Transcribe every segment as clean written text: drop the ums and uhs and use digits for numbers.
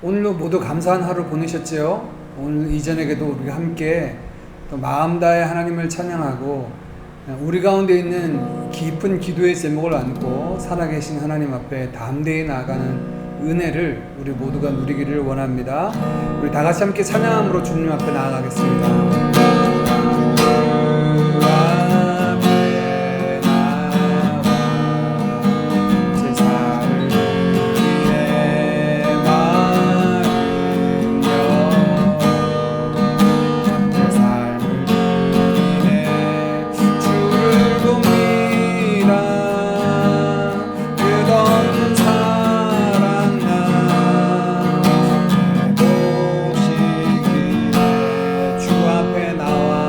오늘도 모두 감사한 하루 보내셨지요? 오늘 이전에도 우리가 함께 또 마음 다해 하나님을 찬양하고 우리 가운데 있는 깊은 기도의 제목을 안고 살아계신 하나님 앞에 담대히 나아가는 은혜를 우리 모두가 누리기를 원합니다. 우리 다 같이 함께 찬양함으로 주님 앞에 나아가겠습니다. 주 앞에 나와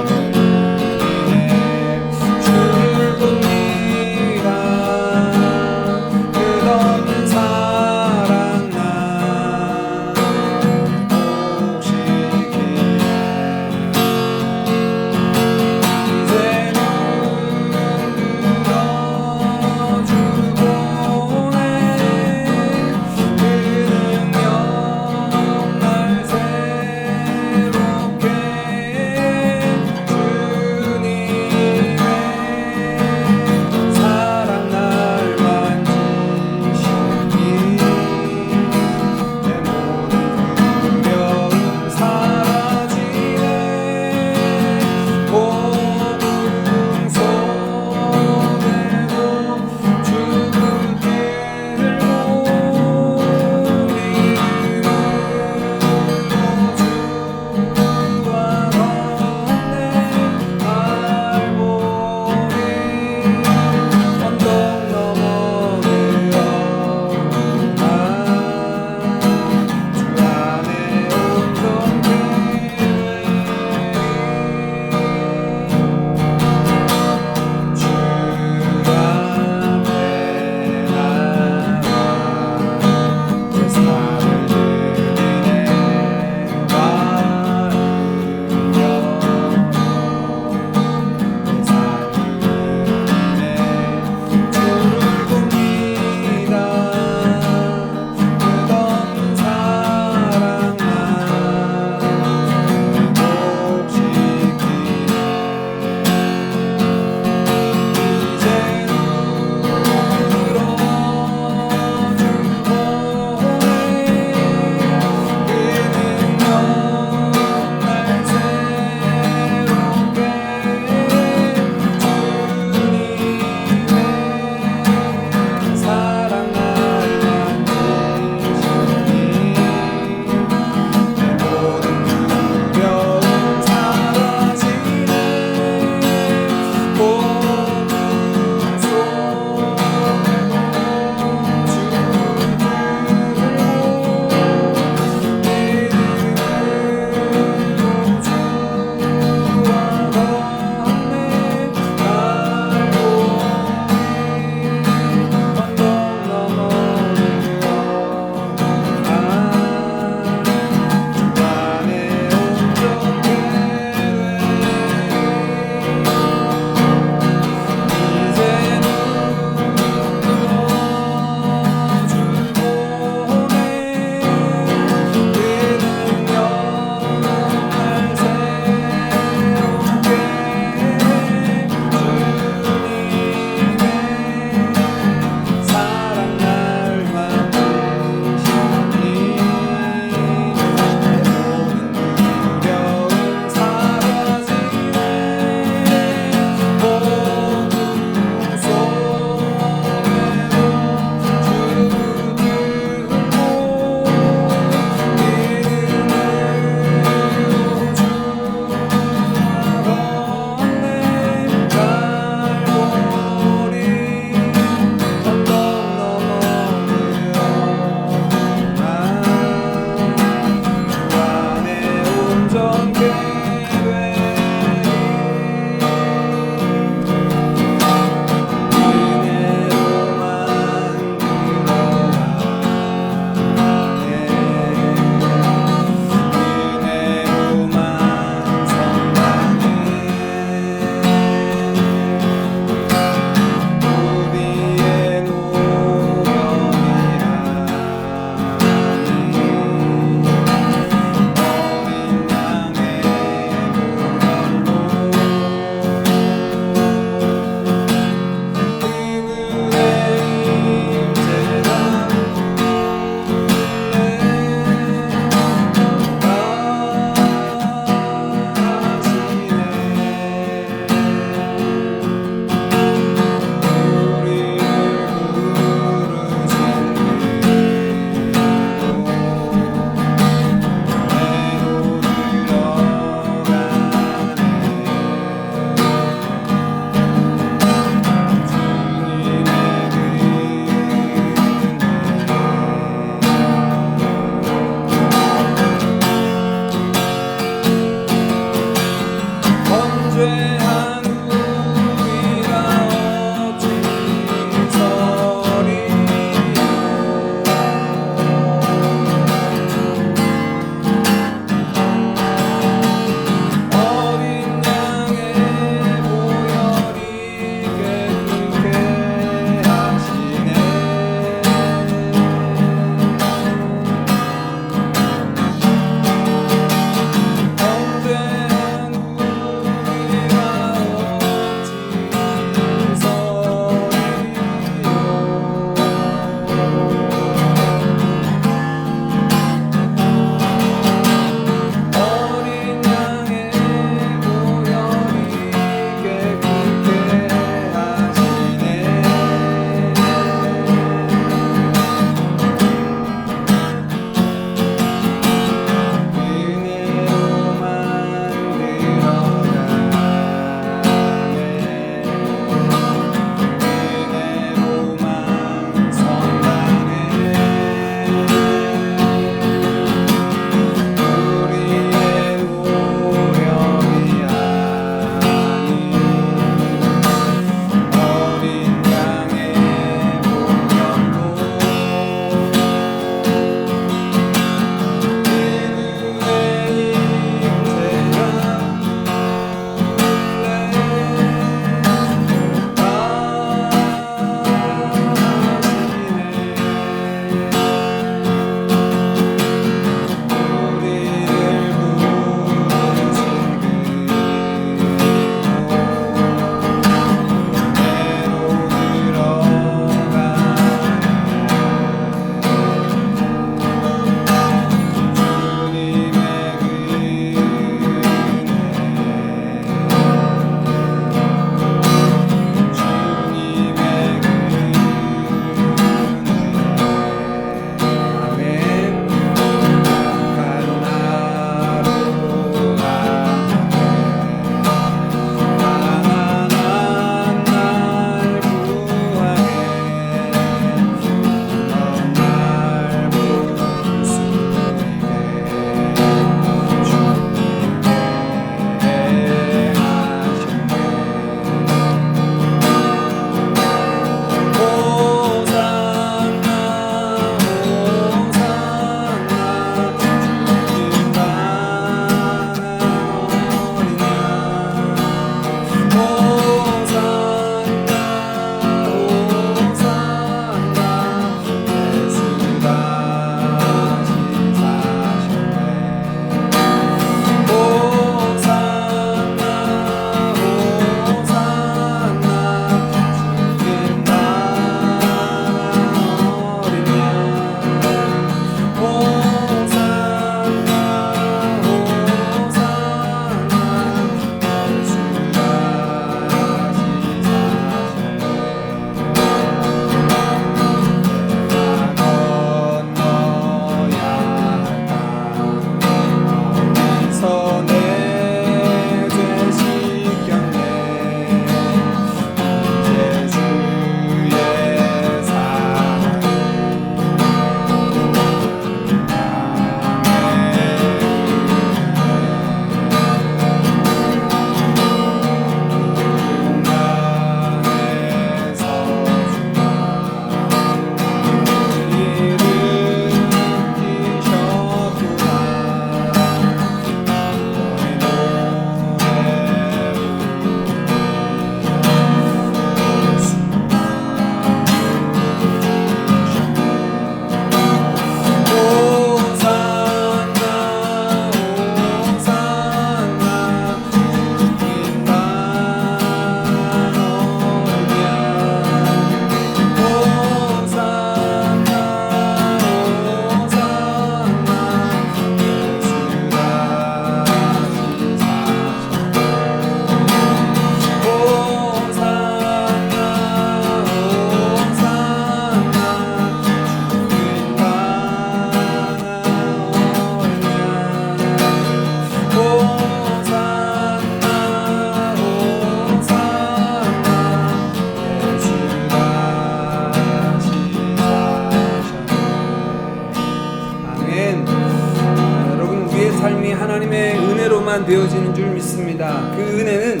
은혜로만 되어지는 줄 믿습니다. 그 은혜는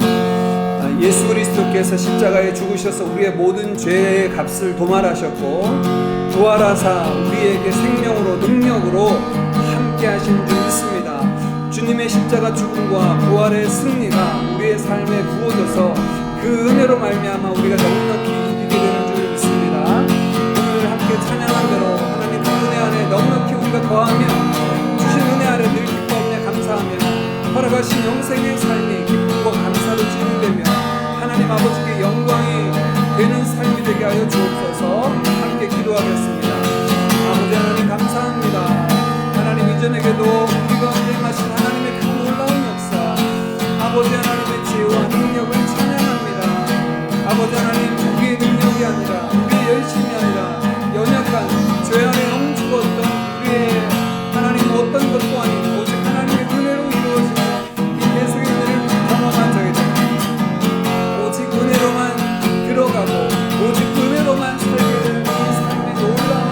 예수 그리스도께서 십자가에 죽으셔서 우리의 모든 죄의 값을 도말하셨고 부활하사 우리에게 생명으로 능력으로 함께 하신 줄 믿습니다. 주님의 십자가 죽음과 부활의 승리가 우리의 삶에 부어져서 그 은혜로 말미암아 우리가 넉넉히 이기게 되는 줄 믿습니다. 오늘 함께 찬양한 대로 하나님 그 은혜 안에 넉넉히 우리가 거하며 주신 은혜 아래 늘 기뻐하며 감사하며 살아가신 영생의 삶이 기쁨과 감사로 찌는되며 하나님 아버지께 영광이 되는 삶이 되게 하여 주옵소서. 함께 기도하겠습니다. 아버지 하나님 감사합니다. 하나님 이전에게도 우리 가운데 행하신 하나님의 그 놀라운 역사, 아버지 하나님의 지혜와 능력을 찬양합니다. 아버지 하나님 우리의 능력이 아니라 우리의 열심이 아니라 연약한 죄 안에 넘죽었던 우리의 하나님 어떤 것도 아닌 오직 하나님의 은혜로 이루어지는 이 계속의 은혜를 경험한 저희들, 오직 은혜로만 들어가고 오직 은혜로만 살게 되는 이 삶의 놀라운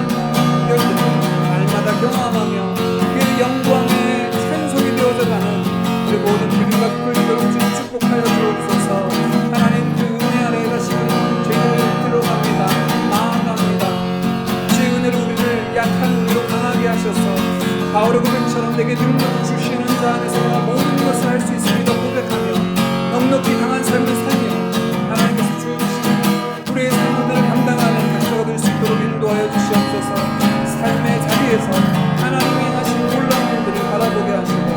일들을 날마다 경험하며 그 영광의 찬송이 되어져가는 우리 모든 그림과 끌리고 주님 축복하여 주옵소서. 하나님 그 은혜 아래 다시금 죄를 들어갑니다. 나아갑니다. 주의 은혜로 우리를 약한 은혜로 강하게 하셔서 바울의 고백처럼 내게 능력 주시는 자 안에서 내가 모든 것을 할 수 있습니다 고백하며 넉넉히 강한 삶을 살며 하나님께서 주신 우리의 삶들을 감당하는 각자가 될 수 있도록 인도하여 주시옵소서. 삶의 자리에서 하나님이 행하신 놀라운 일들을 바라보게 하시고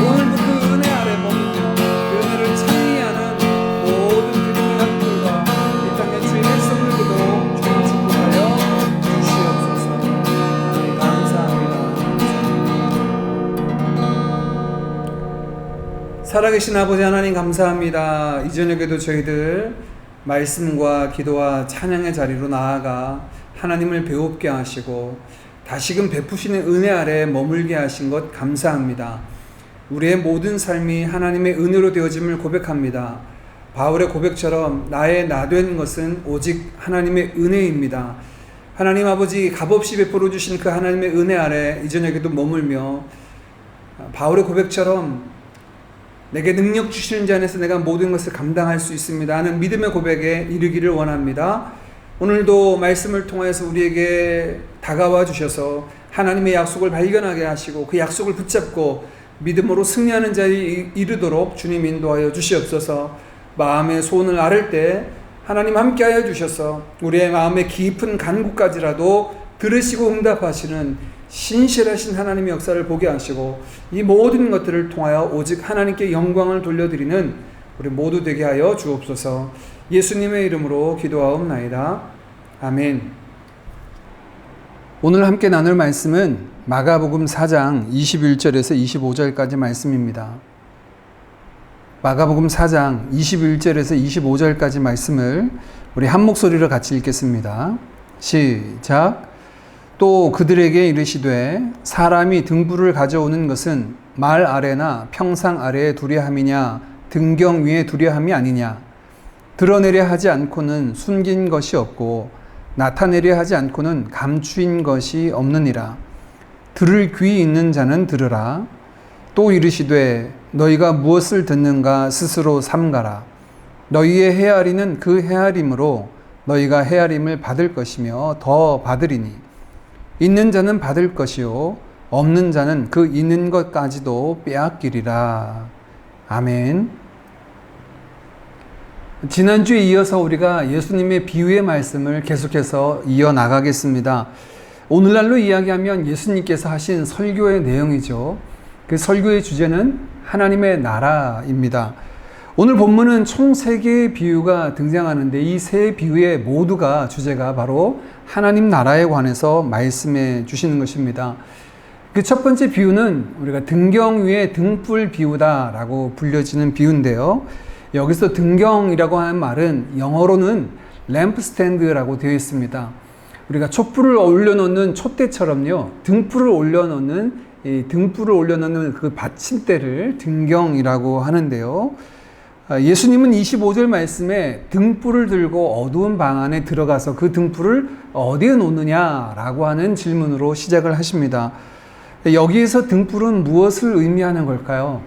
오늘도 그 은혜 아래 머물며 그 은혜를 찬미하는 모든 그림의 학들과 이 땅의 주의 백성들도 주님 축복하여 주시옵소서. 하나님 감사합니다. 살아계신 아버지 하나님 감사합니다. 이 저녁에도 저희들 말씀과 기도와 찬양의 자리로 나아가 하나님을 배웁게 하시고 다시금 베푸시는 은혜 아래 머물게 하신 것 감사합니다. 우리의 모든 삶이 하나님의 은혜로 되어짐을 고백합니다. 바울의 고백처럼 나의 나된 것은 오직 하나님의 은혜입니다. 하나님 아버지 값없이 베풀어 주신 그 하나님의 은혜 아래 이 저녁에도 머물며 바울의 고백처럼 내게 능력 주시는 자 안에서 내가 모든 것을 감당할 수 있습니다 하는 믿음의 고백에 이르기를 원합니다. 오늘도 말씀을 통해서 우리에게 다가와 주셔서 하나님의 약속을 발견하게 하시고 그 약속을 붙잡고 믿음으로 승리하는 자리에 이르도록 주님 인도하여 주시옵소서. 마음의 소원을 아를 때 하나님 함께하여 주셔서 우리의 마음의 깊은 간구까지라도 들으시고 응답하시는 신실하신 하나님의 역사를 보게 하시고 이 모든 것들을 통하여 오직 하나님께 영광을 돌려드리는 우리 모두 되게 하여 주옵소서. 예수님의 이름으로 기도하옵나이다. 아멘. 오늘 함께 나눌 말씀은 마가복음 4장 21절에서 25절까지 말씀입니다. 마가복음 4장 21절에서 25절까지 말씀을 우리 한 목소리로 같이 읽겠습니다. 시작. 또 그들에게 이르시되 사람이 등불을 가져오는 것은 말 아래나 평상 아래에 두려 함이냐 등경 위에 두려 함이 아니냐. 드러내려 하지 않고는 숨긴 것이 없고 나타내려 하지 않고는 감추인 것이 없느니라. 들을 귀 있는 자는 들으라. 또 이르시되 너희가 무엇을 듣는가 스스로 삼가라. 너희의 헤아리는 그 헤아림으로 너희가 헤아림을 받을 것이며 더 받으리니 있는 자는 받을 것이요 없는 자는 그 있는 것까지도 빼앗기리라. 아멘. 지난주에 이어서 우리가 예수님의 비유의 말씀을 계속해서 이어나가겠습니다. 오늘날로 이야기하면 예수님께서 하신 설교의 내용이죠. 그 설교의 주제는 하나님의 나라입니다. 오늘 본문은 총 3개의 비유가 등장하는데 이 세 비유의 모두가 주제가 바로 하나님 나라에 관해서 말씀해 주시는 것입니다. 그 첫 번째 비유는 우리가 등경 위에 등불 비유다라고 불려지는 비유인데요. 여기서 등경이라고 하는 말은 영어로는 램프스탠드라고 되어 있습니다. 우리가 촛불을 올려놓는 촛대처럼요, 등불을 올려놓는 그 받침대를 등경이라고 하는데요. 예수님은 25절 말씀에 등불을 들고 어두운 방 안에 들어가서 그 등불을 어디에 놓느냐라고 하는 질문으로 시작을 하십니다. 여기에서 등불은 무엇을 의미하는 걸까요?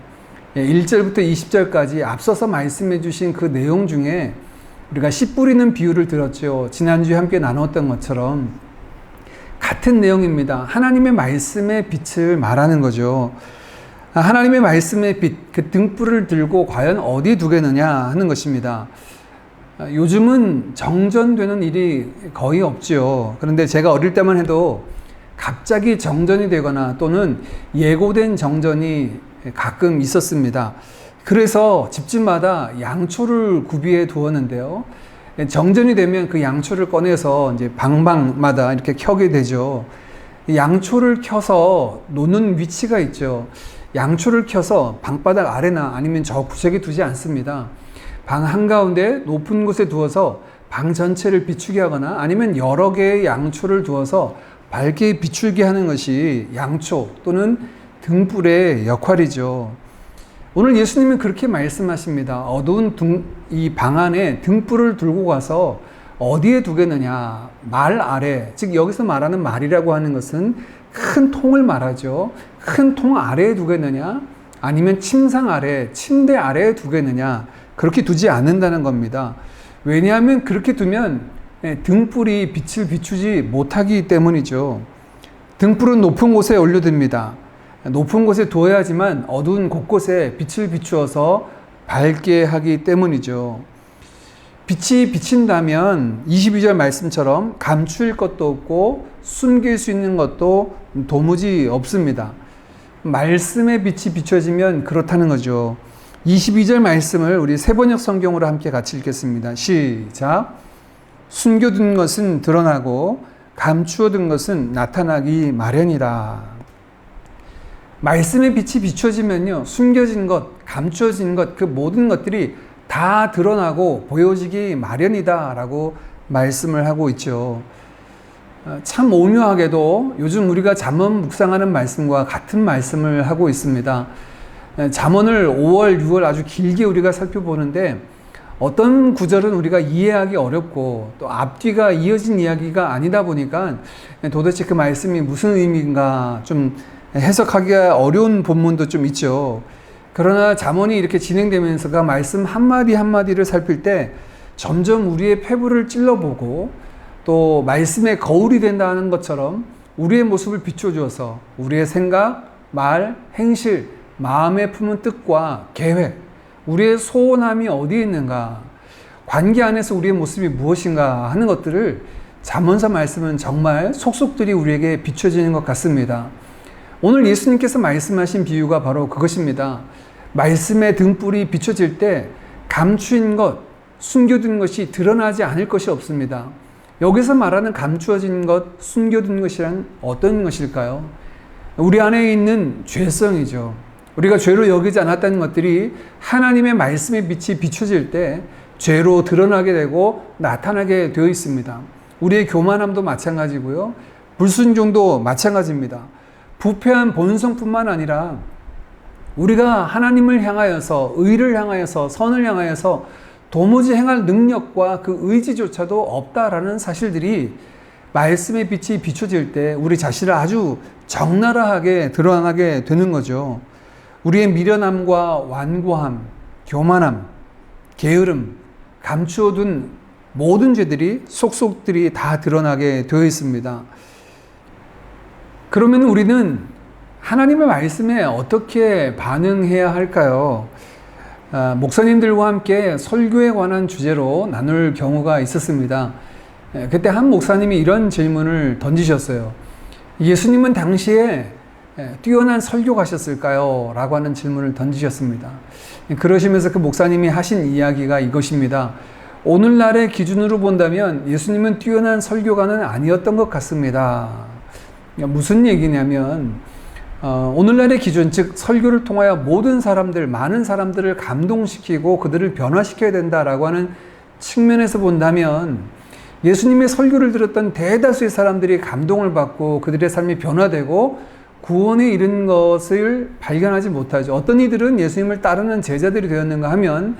1절부터 20절까지 앞서서 말씀해 주신 그 내용 중에 우리가 씨 뿌리는 비유를 들었죠. 지난주에 함께 나눴던 것처럼 같은 내용입니다. 하나님의 말씀의 빛을 말하는 거죠. 하나님의 말씀의 빛, 그 등불을 들고 과연 어디에 두겠느냐 하는 것입니다. 요즘은 정전되는 일이 거의 없죠. 그런데 제가 어릴 때만 해도 갑자기 정전이 되거나 또는 예고된 정전이 가끔 있었습니다. 그래서 집집마다 양초를 구비해 두었는데요. 정전이 되면 그 양초를 꺼내서 이제 방방마다 이렇게 켜게 되죠. 양초를 켜서 놓는 위치가 있죠. 양초를 켜서 방바닥 아래나 아니면 저 구석에 두지 않습니다. 방 한가운데 높은 곳에 두어서 방 전체를 비추게 하거나 아니면 여러 개의 양초를 두어서 밝게 비추게 하는 것이 양초 또는 등불의 역할이죠. 오늘 예수님은 그렇게 말씀하십니다. 어두운 이 방 안에 등불을 들고 가서 어디에 두겠느냐? 말 아래, 즉 여기서 말하는 말이라고 하는 것은 큰 통을 말하죠. 큰 통 아래에 두겠느냐? 아니면 침상 아래, 침대 아래에 두겠느냐? 그렇게 두지 않는다는 겁니다. 왜냐하면 그렇게 두면 등불이 빛을 비추지 못하기 때문이죠. 등불은 높은 곳에 올려둡니다. 높은 곳에 두어야지만 어두운 곳곳에 빛을 비추어서 밝게 하기 때문이죠. 빛이 비친다면 22절 말씀처럼 감출 것도 없고 숨길 수 있는 것도 도무지 없습니다. 말씀의 빛이 비춰지면 그렇다는 거죠. 22절 말씀을 우리 세번역 성경으로 함께 같이 읽겠습니다. 시작. 숨겨둔 것은 드러나고 감추어둔 것은 나타나기 마련이라. 말씀의 빛이 비춰지면요, 숨겨진 것, 감추어진 것, 그 모든 것들이 다 드러나고 보여지기 마련이다 라고 말씀을 하고 있죠. 참 오묘하게도 요즘 우리가 잠언 묵상하는 말씀과 같은 말씀을 하고 있습니다. 잠언을 5월, 6월 아주 길게 우리가 살펴보는데 어떤 구절은 우리가 이해하기 어렵고 또 앞뒤가 이어진 이야기가 아니다 보니까 도대체 그 말씀이 무슨 의미인가 좀 해석하기가 어려운 본문도 좀 있죠. 그러나 잠언이 이렇게 진행되면서 그 말씀 한마디 한마디를 살필 때 점점 우리의 폐부를 찔러보고 또 말씀의 거울이 된다는 것처럼 우리의 모습을 비춰주어서 우리의 생각, 말, 행실, 마음에 품은 뜻과 계획, 우리의 소원함이 어디에 있는가, 관계 안에서 우리의 모습이 무엇인가 하는 것들을 잠언서 말씀은 정말 속속들이 우리에게 비춰지는 것 같습니다. 오늘 예수님께서 말씀하신 비유가 바로 그것입니다. 말씀의 등불이 비춰질 때 감추인 것, 숨겨둔 것이 드러나지 않을 것이 없습니다. 여기서 말하는 감추어진 것, 숨겨둔 것이란 어떤 것일까요? 우리 안에 있는 죄성이죠. 우리가 죄로 여기지 않았다는 것들이 하나님의 말씀의 빛이 비춰질 때 죄로 드러나게 되고 나타나게 되어 있습니다. 우리의 교만함도 마찬가지고요. 불순종도 마찬가지입니다. 부패한 본성뿐만 아니라 우리가 하나님을 향하여서 의를 향하여서 선을 향하여서 도무지 행할 능력과 그 의지조차도 없다라는 사실들이 말씀의 빛이 비춰질 때 우리 자신을 아주 적나라하게 드러나게 되는 거죠. 우리의 미련함과 완고함, 교만함, 게으름, 감추어둔 모든 죄들이 속속들이 다 드러나게 되어 있습니다. 그러면 우리는 하나님의 말씀에 어떻게 반응해야 할까요? 목사님들과 함께 설교에 관한 주제로 나눌 경우가 있었습니다. 그때 한 목사님이 이런 질문을 던지셨어요. 예수님은 당시에 뛰어난 설교가셨을까요? 라고 하는 질문을 던지셨습니다. 그러시면서 그 목사님이 하신 이야기가 이것입니다. 오늘날의 기준으로 본다면 예수님은 뛰어난 설교가는 아니었던 것 같습니다. 무슨 얘기냐면 오늘날의 기준, 즉 설교를 통하여 모든 사람들, 많은 사람들을 감동시키고 그들을 변화시켜야 된다라고 하는 측면에서 본다면 예수님의 설교를 들었던 대다수의 사람들이 감동을 받고 그들의 삶이 변화되고 구원에 이른 것을 발견하지 못하죠. 어떤 이들은 예수님을 따르는 제자들이 되었는가 하면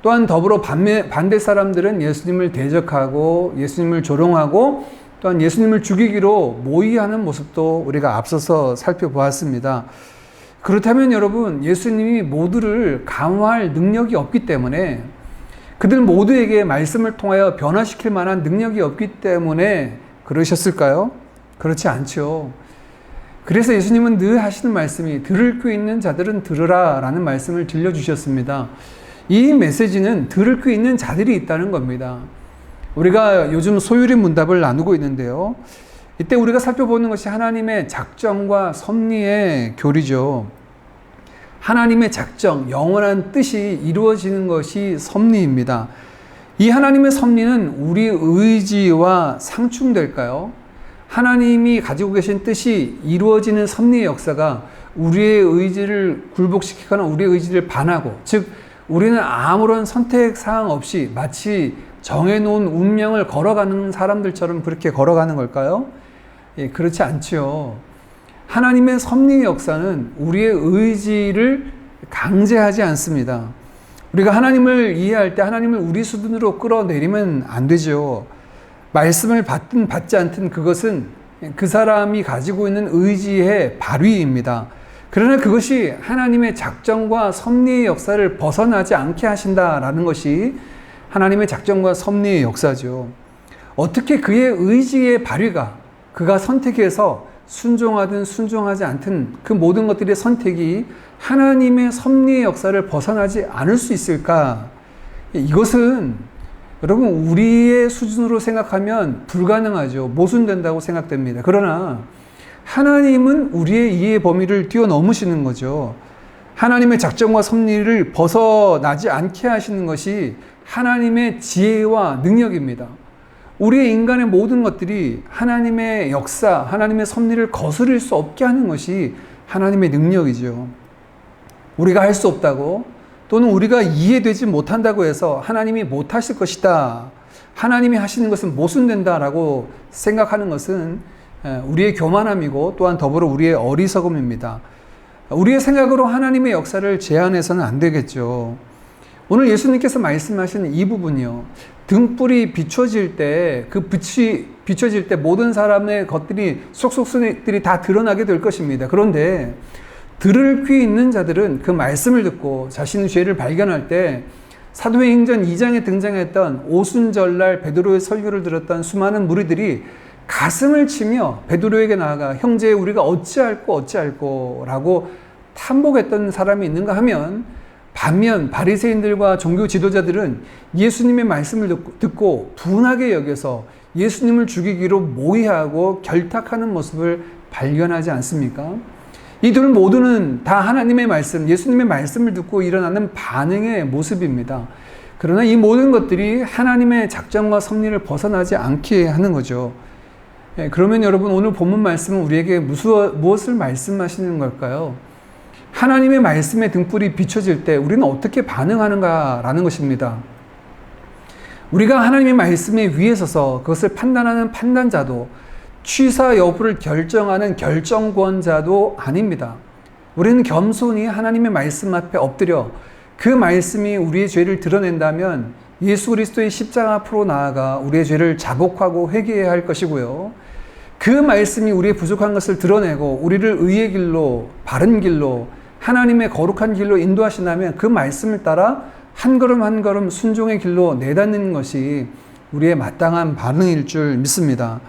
또한 더불어 반대 사람들은 예수님을 대적하고 예수님을 조롱하고 또한 예수님을 죽이기로 모의하는 모습도 우리가 앞서서 살펴보았습니다. 그렇다면 여러분, 예수님이 모두를 감화할 능력이 없기 때문에, 그들 모두에게 말씀을 통하여 변화시킬 만한 능력이 없기 때문에 그러셨을까요? 그렇지 않죠. 그래서 예수님은 늘 하시는 말씀이 들을 귀 있는 자들은 들으라 라는 말씀을 들려주셨습니다. 이 메시지는 들을 귀 있는 자들이 있다는 겁니다. 우리가 요즘 소유리 문답을 나누고 있는데요. 이때 우리가 살펴보는 것이 하나님의 작정과 섭리의 교리죠. 하나님의 작정, 영원한 뜻이 이루어지는 것이 섭리입니다. 이 하나님의 섭리는 우리 의지와 상충될까요? 하나님이 가지고 계신 뜻이 이루어지는 섭리의 역사가 우리의 의지를 굴복시키거나 우리의 의지를 반하고, 즉 우리는 아무런 선택사항 없이 마치 정해놓은 운명을 걸어가는 사람들처럼 그렇게 걸어가는 걸까요? 예, 그렇지 않죠. 하나님의 섭리의 역사는 우리의 의지를 강제하지 않습니다. 우리가 하나님을 이해할 때 하나님을 우리 수준으로 끌어내리면 안 되죠. 말씀을 받든 받지 않든 그것은 그 사람이 가지고 있는 의지의 발휘입니다. 그러나 그것이 하나님의 작정과 섭리의 역사를 벗어나지 않게 하신다라는 것이 하나님의 작정과 섭리의 역사죠. 어떻게 그의 의지의 발휘가, 그가 선택해서 순종하든 순종하지 않든 그 모든 것들의 선택이 하나님의 섭리의 역사를 벗어나지 않을 수 있을까? 이것은 여러분, 우리의 수준으로 생각하면 불가능하죠. 모순된다고 생각됩니다. 그러나 하나님은 우리의 이해 범위를 뛰어넘으시는 거죠. 하나님의 작정과 섭리를 벗어나지 않게 하시는 것이 하나님의 지혜와 능력입니다. 우리의 인간의 모든 것들이 하나님의 역사, 하나님의 섭리를 거스릴 수 없게 하는 것이 하나님의 능력이죠. 우리가 할 수 없다고, 또는 우리가 이해되지 못한다고 해서 하나님이 못하실 것이다, 하나님이 하시는 것은 모순된다라고 생각하는 것은 우리의 교만함이고 또한 더불어 우리의 어리석음입니다. 우리의 생각으로 하나님의 역사를 제한해서는 안 되겠죠. 오늘 예수님께서 말씀하시는 이 부분이요, 등불이 비춰질 때, 그 빛이 비춰질 때 모든 사람의 것들이 속속들이 다 드러나게 될 것입니다. 그런데 들을 귀 있는 자들은 그 말씀을 듣고 자신의 죄를 발견할 때, 사도행전 2장에 등장했던 오순절날 베드로의 설교를 들었던 수많은 무리들이 가슴을 치며 베드로에게 나아가 형제, 우리가 어찌할꼬 라고 탐복했던 사람이 있는가 하면, 반면 바리새인들과 종교 지도자들은 예수님의 말씀을 듣고 분하게 여겨서 예수님을 죽이기로 모의하고 결탁하는 모습을 발견하지 않습니까? 이 둘 모두는 다 하나님의 말씀, 예수님의 말씀을 듣고 일어나는 반응의 모습입니다. 그러나 이 모든 것들이 하나님의 작정과 섭리를 벗어나지 않게 하는 거죠. 그러면 여러분, 오늘 본문 말씀은 우리에게 무엇을 말씀하시는 걸까요? 하나님의 말씀의 등불이 비춰질 때 우리는 어떻게 반응하는가라는 것입니다. 우리가 하나님의 말씀에 위에 서서 그것을 판단하는 판단자도, 취사 여부를 결정하는 결정권자도 아닙니다. 우리는 겸손히 하나님의 말씀 앞에 엎드려 그 말씀이 우리의 죄를 드러낸다면 예수 그리스도의 십자가 앞으로 나아가 우리의 죄를 자복하고 회개해야 할 것이고요, 그 말씀이 우리의 부족한 것을 드러내고 우리를 의의 길로, 바른 길로, 하나님의 거룩한 길로 인도하신다면 그 말씀을 따라 한 걸음 한 걸음 순종의 길로 내닫는 것이 우리의 마땅한 반응일 줄 믿습니다.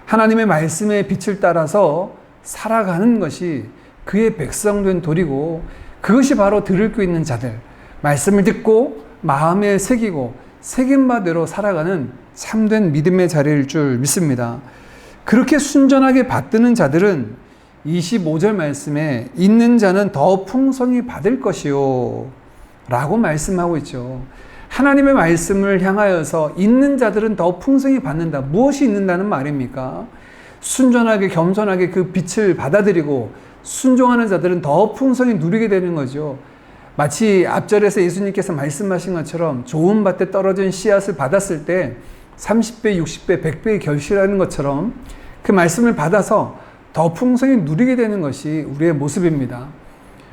하나님의 말씀의 빛을 따라서 살아가는 것이 그의 백성된 도리고, 그것이 바로 들을 귀 있는 자들, 말씀을 듣고 마음에 새기고 새긴 바대로 살아가는 참된 믿음의 자리일 줄 믿습니다. 그렇게 순전하게 받드는 자들은 25절 말씀에 있는 자는 더 풍성히 받을 것이요 라고 말씀하고 있죠. 하나님의 말씀을 향하여서 있는 자들은 더 풍성히 받는다. 무엇이 있는다는 말입니까? 순전하게 겸손하게 그 빛을 받아들이고 순종하는 자들은 더 풍성히 누리게 되는 거죠. 마치 앞절에서 예수님께서 말씀하신 것처럼 좋은 밭에 떨어진 씨앗을 받았을 때 30배, 60배, 100배의 결실하는 것처럼 그 말씀을 받아서 더 풍성히 누리게 되는 것이 우리의 모습입니다.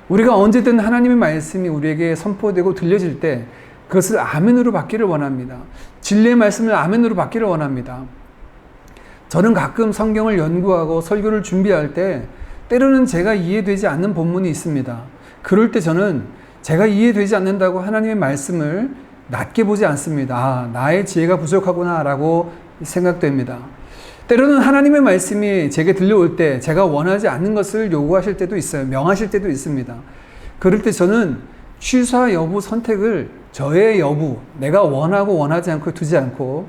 우리가 언제든 하나님의 말씀이 우리에게 선포되고 들려질 때 그것을 아멘으로 받기를 원합니다. 진리의 말씀을 아멘으로 받기를 원합니다. 저는 가끔 성경을 연구하고 설교를 준비할 때 때로는 제가 이해되지 않는 본문이 있습니다. 그럴 때 저는 제가 이해되지 않는다고 하나님의 말씀을 낮게 보지 않습니다. 아, 나의 지혜가 부족하구나 라고 생각됩니다. 때로는 하나님의 말씀이 제게 들려올 때 제가 원하지 않는 것을 요구하실 때도 있어요. 명하실 때도 있습니다. 그럴 때 저는 취사 여부 선택을 저의 여부, 내가 원하고 원하지 않고 두지 않고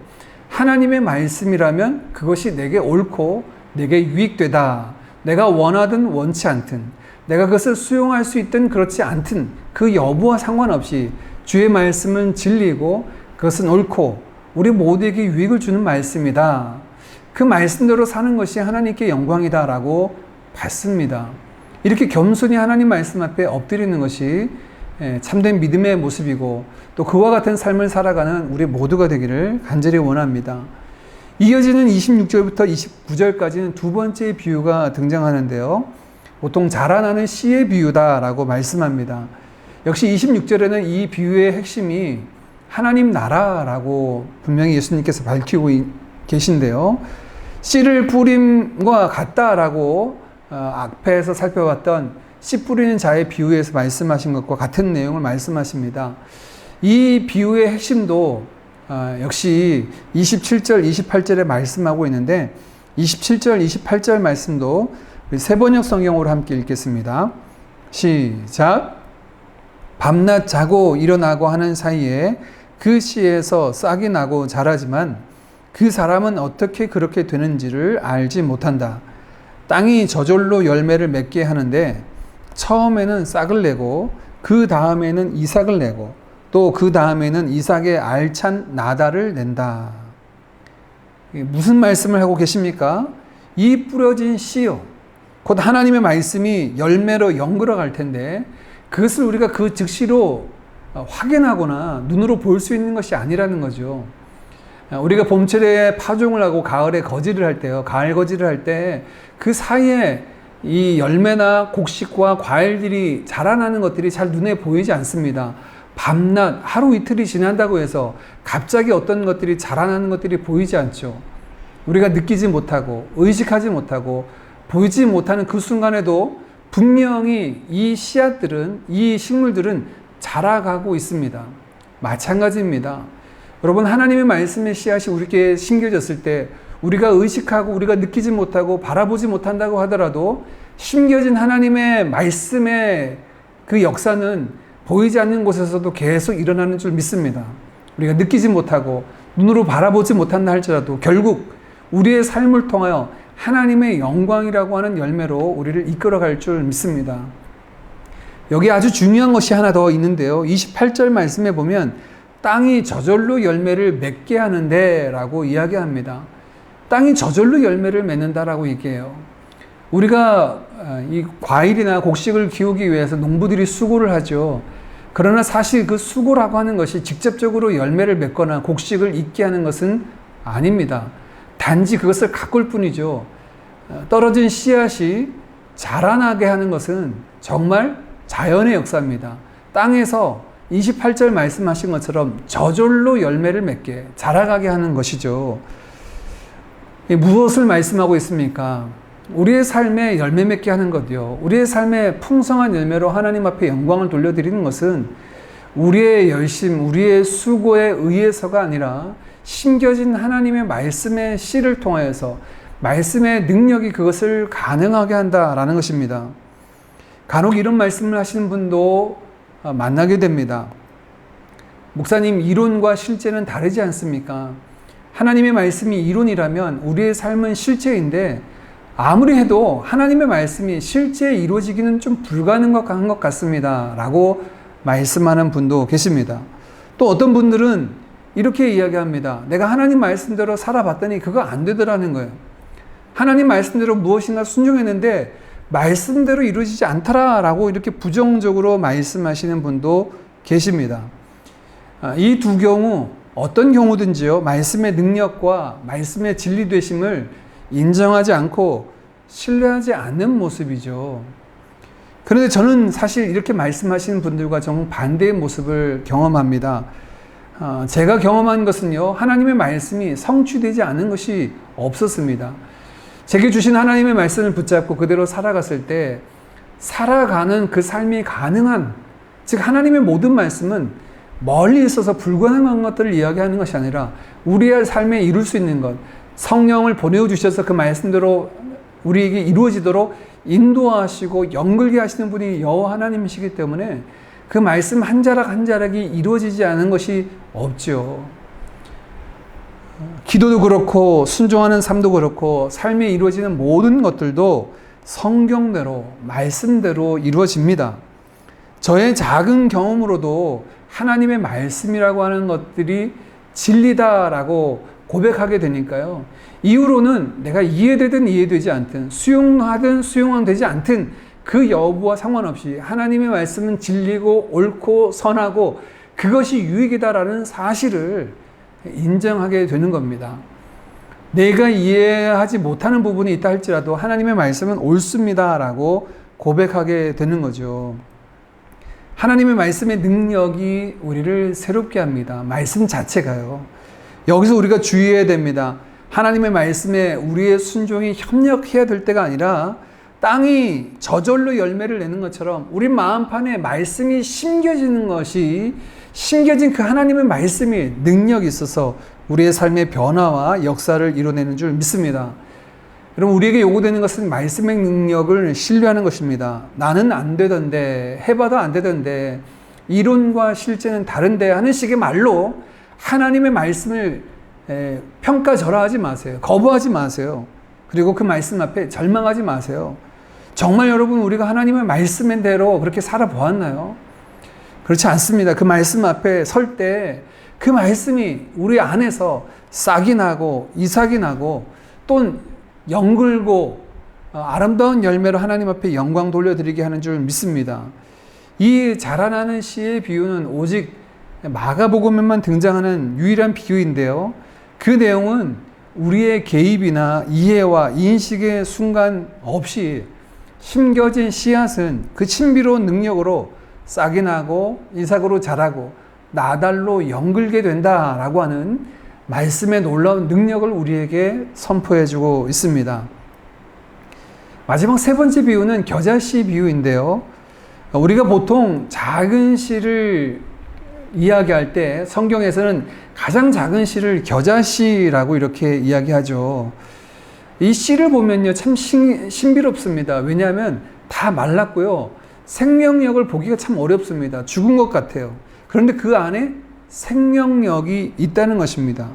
하나님의 말씀이라면 그것이 내게 옳고 내게 유익되다. 내가 원하든 원치 않든 내가 그것을 수용할 수 있든 그렇지 않든 그 여부와 상관없이 주의 말씀은 진리고 그것은 옳고 우리 모두에게 유익을 주는 말씀이다. 그 말씀대로 사는 것이 하나님께 영광이다라고 받습니다. 이렇게 겸손히 하나님 말씀 앞에 엎드리는 것이 참된 믿음의 모습이고 또 그와 같은 삶을 살아가는 우리 모두가 되기를 간절히 원합니다. 이어지는 26절부터 29절까지는 두 번째 비유가 등장하는데요. 보통 자라나는 씨의 비유다라고 말씀합니다. 역시 26절에는 이 비유의 핵심이 하나님 나라라고 분명히 예수님께서 밝히고 계신데요. 씨를 뿌림과 같다라고 앞에서 살펴봤던 씨 뿌리는 자의 비유에서 말씀하신 것과 같은 내용을 말씀하십니다. 이 비유의 핵심도 역시 27절, 28절에 말씀하고 있는데 27절, 28절 말씀도 세번역 성경으로 함께 읽겠습니다. 시작. 밤낮 자고 일어나고 하는 사이에 그 씨에서 싹이 나고 자라지만 그 사람은 어떻게 그렇게 되는지를 알지 못한다. 땅이 저절로 열매를 맺게 하는데 처음에는 싹을 내고 그 다음에는 이삭을 내고 또 그 다음에는 이삭의 알찬 나달을 낸다. 무슨 말씀을 하고 계십니까? 이 뿌려진 씨요. 곧 하나님의 말씀이 열매로 연결어 갈 텐데 그것을 우리가 그 즉시로 확인하거나 눈으로 볼 수 있는 것이 아니라는 거죠. 우리가 봄철에 파종을 하고 가을에 거지를 할 때요. 가을 거지를 할 때 그 사이에 이 열매나 곡식과 과일들이 자라나는 것들이 잘 눈에 보이지 않습니다. 밤낮 하루 이틀이 지난다고 해서 갑자기 어떤 것들이 자라나는 것들이 보이지 않죠. 우리가 느끼지 못하고 의식하지 못하고 보이지 못하는 그 순간에도 분명히 이 씨앗들은, 이 식물들은 자라가고 있습니다. 마찬가지입니다. 여러분, 하나님의 말씀의 씨앗이 우리에게 심겨졌을 때 우리가 의식하고 우리가 느끼지 못하고 바라보지 못한다고 하더라도 심겨진 하나님의 말씀의 그 역사는 보이지 않는 곳에서도 계속 일어나는 줄 믿습니다. 우리가 느끼지 못하고 눈으로 바라보지 못한다 할지라도 결국 우리의 삶을 통하여 하나님의 영광이라고 하는 열매로 우리를 이끌어갈 줄 믿습니다. 여기 아주 중요한 것이 하나 더 있는데요. 28절 말씀에 보면 땅이 저절로 열매를 맺게 하는데 라고 이야기합니다. 땅이 저절로 열매를 맺는다라고 얘기해요. 우리가 이 과일이나 곡식을 키우기 위해서 농부들이 수고를 하죠. 그러나 사실 그 수고라고 하는 것이 직접적으로 열매를 맺거나 곡식을 익게 하는 것은 아닙니다. 단지 그것을 가꿀 뿐이죠. 떨어진 씨앗이 자라나게 하는 것은 정말 자연의 역사입니다. 땅에서 28절 말씀하신 것처럼 저절로 열매를 맺게 자라가게 하는 것이죠. 무엇을 말씀하고 있습니까? 우리의 삶에 열매 맺게 하는 것이요. 우리의 삶에 풍성한 열매로 하나님 앞에 영광을 돌려드리는 것은 우리의 열심, 우리의 수고에 의해서가 아니라 심겨진 하나님의 말씀의 씨를 통하여서 말씀의 능력이 그것을 가능하게 한다라는 것입니다. 간혹 이런 말씀을 하시는 분도 만나게 됩니다. 목사님, 이론과 실제는 다르지 않습니까? 하나님의 말씀이 이론이라면 우리의 삶은 실제인데 아무리 해도 하나님의 말씀이 실제 이루어지기는 좀 불가능한 것 같습니다 라고 말씀하는 분도 계십니다. 또 어떤 분들은 이렇게 이야기합니다. 내가 하나님 말씀대로 살아봤더니 그거 안 되더라는 거예요. 하나님 말씀대로 무엇인가 순종했는데 말씀대로 이루어지지 않더라라고 이렇게 부정적으로 말씀하시는 분도 계십니다. 이 두 경우 어떤 경우든지요, 말씀의 능력과 말씀의 진리되심을 인정하지 않고 신뢰하지 않는 모습이죠. 그런데 저는 사실 이렇게 말씀하시는 분들과 정반대의 모습을 경험합니다. 제가 경험한 것은요, 하나님의 말씀이 성취되지 않은 것이 없었습니다. 제게 주신 하나님의 말씀을 붙잡고 그대로 살아갔을 때 살아가는 그 삶이 가능한, 즉 하나님의 모든 말씀은 멀리 있어서 불가능한 것들을 이야기하는 것이 아니라 우리의 삶에 이룰 수 있는 것, 성령을 보내주셔서 그 말씀대로 우리에게 이루어지도록 인도하시고 연결케 하시는 분이 여호와 하나님이시기 때문에 그 말씀 한 자락 한 자락이 이루어지지 않은 것이 없죠. 기도도 그렇고 순종하는 삶도 그렇고 삶에 이루어지는 모든 것들도 성경대로 말씀대로 이루어집니다. 저의 작은 경험으로도 하나님의 말씀이라고 하는 것들이 진리다라고 고백하게 되니까요. 이후로는 내가 이해되든 이해되지 않든 수용하든 수용 안 되지 않든 그 여부와 상관없이 하나님의 말씀은 진리고 옳고 선하고 그것이 유익이다라는 사실을 인정하게 되는 겁니다. 내가 이해하지 못하는 부분이 있다 할지라도 하나님의 말씀은 옳습니다라고 고백하게 되는 거죠. 하나님의 말씀의 능력이 우리를 새롭게 합니다. 말씀 자체가요. 여기서 우리가 주의해야 됩니다. 하나님의 말씀에 우리의 순종이 협력해야 될 때가 아니라 땅이 저절로 열매를 내는 것처럼 우리 마음판에 말씀이 심겨지는 것이, 심겨진 그 하나님의 말씀이 능력이 있어서 우리의 삶의 변화와 역사를 이뤄내는 줄 믿습니다. 여러분, 우리에게 요구되는 것은 말씀의 능력을 신뢰하는 것입니다. 나는 안 되던데, 해봐도 안 되던데, 이론과 실제는 다른데 하는 식의 말로 하나님의 말씀을 평가절하하지 마세요. 거부하지 마세요. 그리고 그 말씀 앞에 절망하지 마세요. 정말 여러분, 우리가 하나님의 말씀대로 그렇게 살아보았나요? 그렇지 않습니다. 그 말씀 앞에 설 때 그 말씀이 우리 안에서 싹이 나고 이삭이 나고 또 연글고 아름다운 열매로 하나님 앞에 영광 돌려드리게 하는 줄 믿습니다. 이 자라나는 씨의 비유는 오직 마가복음에만 등장하는 유일한 비유인데요. 그 내용은 우리의 개입이나 이해와 인식의 순간 없이 심겨진 씨앗은 그 신비로운 능력으로 싹이 나고 이삭으로 자라고 나달로 연글게 된다라고 하는 말씀의 놀라운 능력을 우리에게 선포해주고 있습니다. 마지막 세 번째 비유는 겨자씨 비유인데요. 우리가 보통 작은 씨를 이야기할 때 성경에서는 가장 작은 씨를 겨자씨라고 이렇게 이야기하죠. 이 씨를 보면요, 참 신비롭습니다. 왜냐하면 다 말랐고요, 생명력을 보기가 참 어렵습니다. 죽은 것 같아요. 그런데 그 안에 생명력이 있다는 것입니다.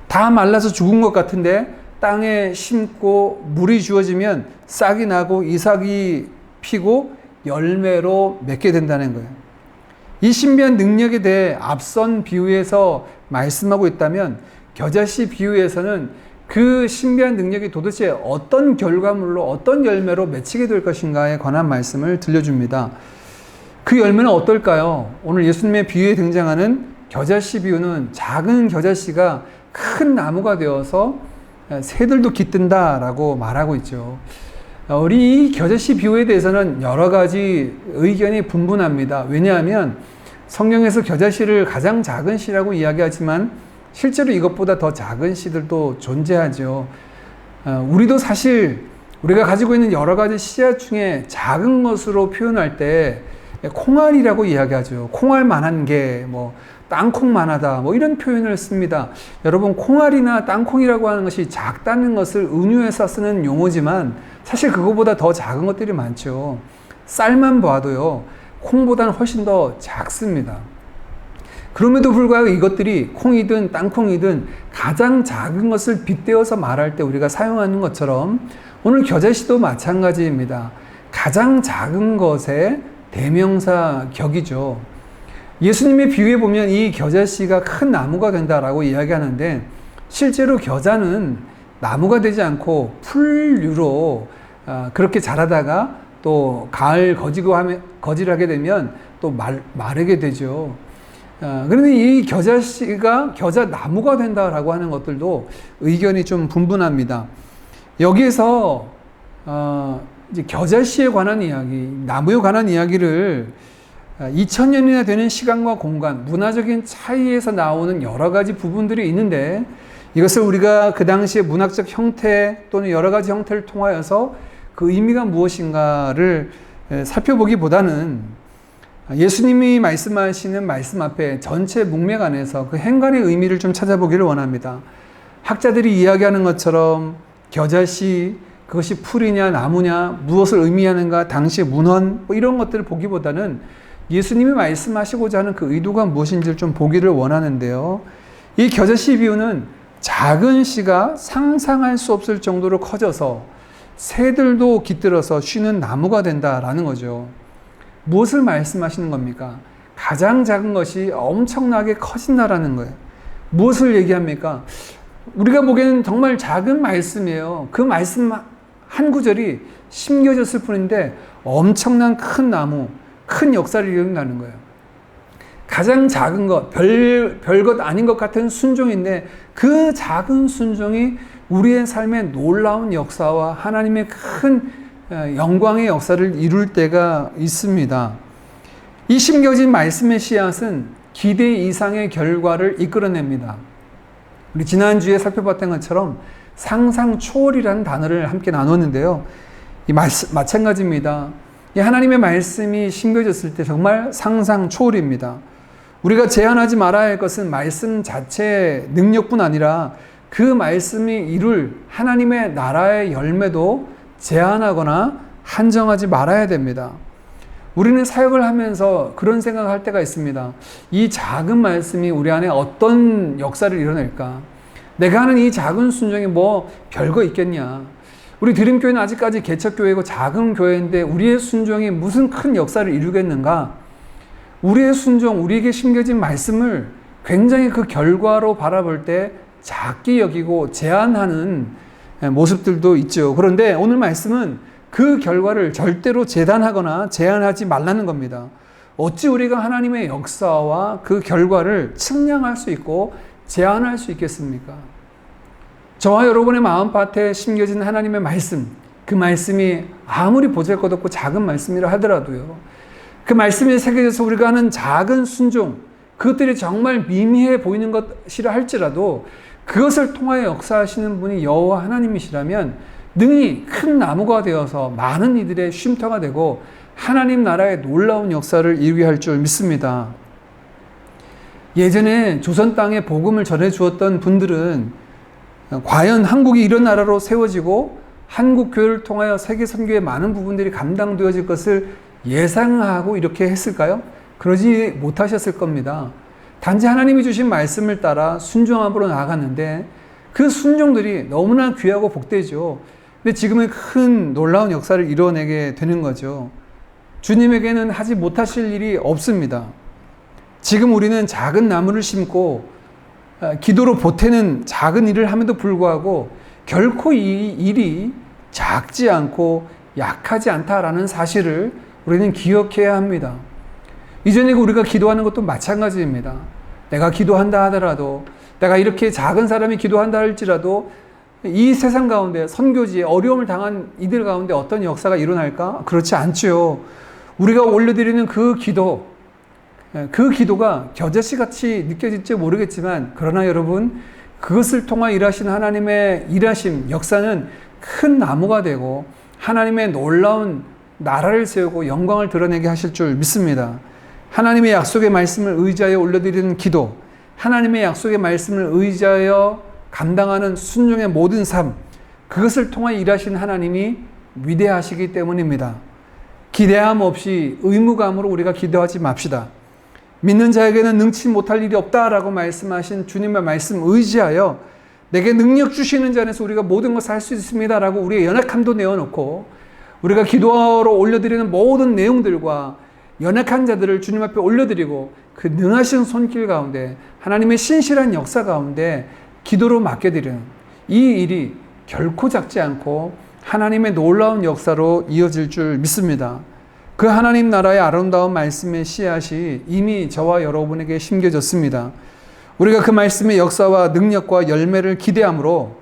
다 말라서 죽은 것 같은데 땅에 심고 물이 주어지면 싹이 나고 이삭이 피고 열매로 맺게 된다는 거예요. 이 신비한 능력에 대해 앞선 비유에서 말씀하고 있다면 겨자씨 비유에서는 그 신비한 능력이 도대체 어떤 결과물로 어떤 열매로 맺히게 될 것인가에 관한 말씀을 들려줍니다. 그 열매는 어떨까요? 오늘 예수님의 비유에 등장하는 겨자씨 비유는 작은 겨자씨가 큰 나무가 되어서 새들도 깃든다라고 말하고 있죠. 우리 이 겨자씨 비유에 대해서는 여러 가지 의견이 분분합니다. 왜냐하면 성경에서 겨자씨를 가장 작은 씨라고 이야기하지만 실제로 이것보다 더 작은 씨들도 존재하죠. 우리도 사실 우리가 가지고 있는 여러 가지 씨앗 중에 작은 것으로 표현할 때 콩알이라고 이야기하죠. 콩알만한 게 땅콩만하다 이런 표현을 씁니다. 여러분, 콩알이나 땅콩이라고 하는 것이 작다는 것을 은유해서 쓰는 용어지만 사실 그거보다 더 작은 것들이 많죠. 쌀만 봐도요, 콩보다는 훨씬 더 작습니다. 그럼에도 불구하고 이것들이 콩이든 땅콩이든 가장 작은 것을 빗대어서 말할 때 우리가 사용하는 것처럼 오늘 겨자씨도 마찬가지입니다. 가장 작은 것의 대명사 격이죠. 예수님의 비유에 보면 이 겨자씨가 큰 나무가 된다라고 이야기하는데 실제로 겨자는 나무가 되지 않고 풀류로 그렇게 자라다가 또 가을 거질하게 되면 또 마르게 되죠. 그런데 이 겨자씨가 겨자나무가 된다라고 하는 것들도 의견이 좀 분분합니다. 여기에서 이제 겨자씨에 관한 이야기, 나무에 관한 이야기를 2000년이나 되는 시간과 공간, 문화적인 차이에서 나오는 여러 가지 부분들이 있는데 이것을 우리가 그 당시의 문학적 형태 또는 여러 가지 형태를 통하여서 그 의미가 무엇인가를 살펴보기보다는 예수님이 말씀하시는 말씀 앞에 전체 문맥 안에서 그 행간의 의미를 좀 찾아보기를 원합니다. 학자들이 이야기하는 것처럼 겨자씨, 그것이 풀이냐 나무냐, 무엇을 의미하는가, 당시의 문헌 뭐 이런 것들을 보기보다는 예수님이 말씀하시고자 하는 그 의도가 무엇인지를 좀 보기를 원하는데요. 이 겨자씨 비유는 작은 씨가 상상할 수 없을 정도로 커져서 새들도 깃들어서 쉬는 나무가 된다라는 거죠. 무엇을 말씀하시는 겁니까? 가장 작은 것이 엄청나게 커진다라는 거예요. 무엇을 얘기합니까? 우리가 보기에는 정말 작은 말씀이에요. 그 말씀 한 구절이 심겨졌을 뿐인데 엄청난 큰 나무, 큰 역사를 이룬다는 거예요. 가장 작은 것, 별것 아닌 것 같은 순종인데 그 작은 순종이 우리의 삶에 놀라운 역사와 하나님의 큰 영광의 역사를 이룰 때가 있습니다. 이 심겨진 말씀의 씨앗은 기대 이상의 결과를 이끌어냅니다. 우리 지난주에 살펴봤던 것처럼 상상 초월이라는 단어를 함께 나눴는데요. 마찬가지입니다. 이 하나님의 말씀이 심겨졌을 때 정말 상상 초월입니다. 우리가 제한하지 말아야 할 것은 말씀 자체의 능력뿐 아니라 그 말씀이 이룰 하나님의 나라의 열매도 제한하거나 한정하지 말아야 됩니다. 우리는 사역을 하면서 그런 생각을 할 때가 있습니다. 이 작은 말씀이 우리 안에 어떤 역사를 이뤄낼까? 내가 하는 이 작은 순종이 뭐 별거 있겠냐? 우리 드림교회는 아직까지 개척교회고 작은 교회인데 우리의 순종이 무슨 큰 역사를 이루겠는가? 우리의 순종, 우리에게 심겨진 말씀을 굉장히 그 결과로 바라볼 때 작게 여기고 제한하는 모습들도 있죠. 그런데 오늘 말씀은 그 결과를 절대로 재단하거나 제한하지 말라는 겁니다. 어찌 우리가 하나님의 역사와 그 결과를 측량할 수 있고 제한할 수 있겠습니까? 저와 여러분의 마음밭에 심겨진 하나님의 말씀, 그 말씀이 아무리 보잘것없고 작은 말씀이라 하더라도요, 그 말씀이 새겨져서 우리가 하는 작은 순종, 그것들이 정말 미미해 보이는 것이라 할지라도 그것을 통하여 역사하시는 분이 여호와 하나님이시라면 능히 큰 나무가 되어서 많은 이들의 쉼터가 되고 하나님 나라의 놀라운 역사를 이루게 할 줄 믿습니다. 예전에 조선 땅에 복음을 전해 주었던 분들은 과연 한국이 이런 나라로 세워지고 한국 교회를 통하여 세계 선교의 많은 부분들이 감당되어질 것을 예상하고 이렇게 했을까요? 그러지 못하셨을 겁니다. 단지 하나님이 주신 말씀을 따라 순종함으로 나아갔는데 그 순종들이 너무나 귀하고 복되죠. 근데 지금은 큰 놀라운 역사를 이뤄내게 되는 거죠. 주님에게는 하지 못하실 일이 없습니다. 지금 우리는 작은 나무를 심고 기도로 보태는 작은 일을 함에도 불구하고 결코 이 일이 작지 않고 약하지 않다라는 사실을 우리는 기억해야 합니다. 이전에 우리가 기도하는 것도 마찬가지입니다. 내가 기도한다 하더라도, 내가 이렇게 작은 사람이 기도한다 할지라도 이 세상 가운데 선교지에 어려움을 당한 이들 가운데 어떤 역사가 일어날까? 그렇지 않죠. 우리가 올려드리는 그 기도가 겨자씨 같이 느껴질지 모르겠지만, 그러나 여러분, 그것을 통해 일하신 하나님의 일하심, 역사는 큰 나무가 되고 하나님의 놀라운 나라를 세우고 영광을 드러내게 하실 줄 믿습니다. 하나님의 약속의 말씀을 의지하여 올려드리는 기도, 하나님의 약속의 말씀을 의지하여 감당하는 순종의 모든 삶, 그것을 통해 일하신 하나님이 위대하시기 때문입니다. 기대함 없이 의무감으로 우리가 기도하지 맙시다. 믿는 자에게는 능치 못할 일이 없다라고 말씀하신 주님의 말씀 의지하여 내게 능력 주시는 자 안에서 우리가 모든 것을 할 수 있습니다라고 우리의 연약함도 내어놓고 우리가 기도로 올려드리는 모든 내용들과 연약한 자들을 주님 앞에 올려드리고 그 능하신 손길 가운데 하나님의 신실한 역사 가운데 기도로 맡겨드리는 이 일이 결코 작지 않고 하나님의 놀라운 역사로 이어질 줄 믿습니다. 그 하나님 나라의 아름다운 말씀의 씨앗이 이미 저와 여러분에게 심겨졌습니다. 우리가 그 말씀의 역사와 능력과 열매를 기대함으로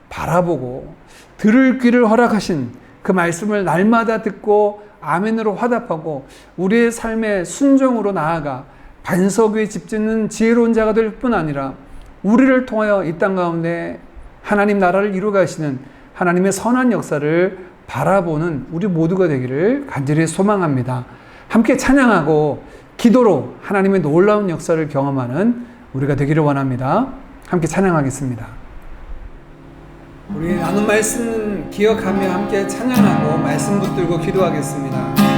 바라보고 들을 귀를 허락하신 그 말씀을 날마다 듣고 아멘으로 화답하고 우리의 삶의 순종으로 나아가 반석 위에 집 짓는 지혜로운 자가 될 뿐 아니라 우리를 통하여 이 땅 가운데 하나님 나라를 이루가시는 하나님의 선한 역사를 바라보는 우리 모두가 되기를 간절히 소망합니다. 함께 찬양하고 기도로 하나님의 놀라운 역사를 경험하는 우리가 되기를 원합니다. 함께 찬양하겠습니다. 우리 나눈 말씀 기억하며 함께 찬양하고 말씀 붙들고 기도하겠습니다.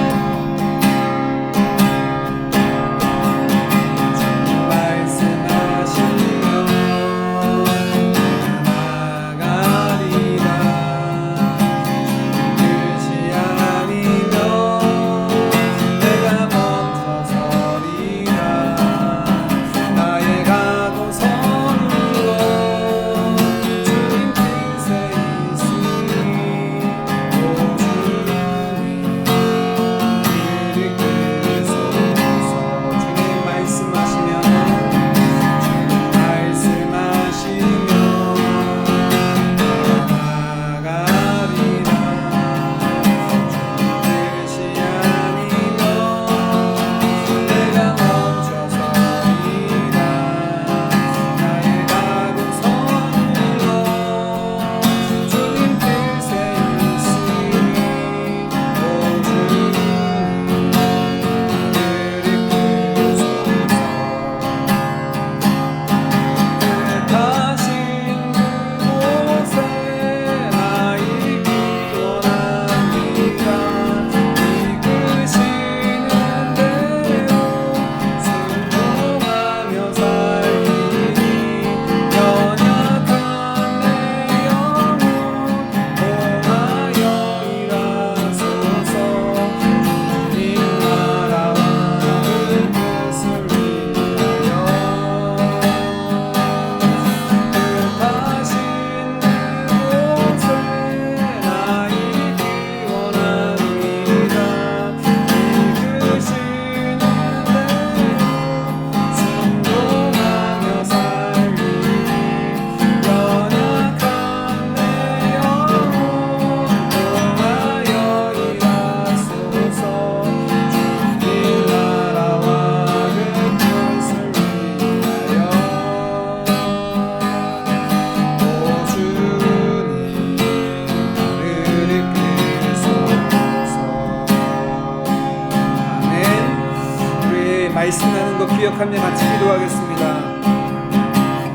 말씀 나눈 거 기억하며 같이 기도하겠습니다.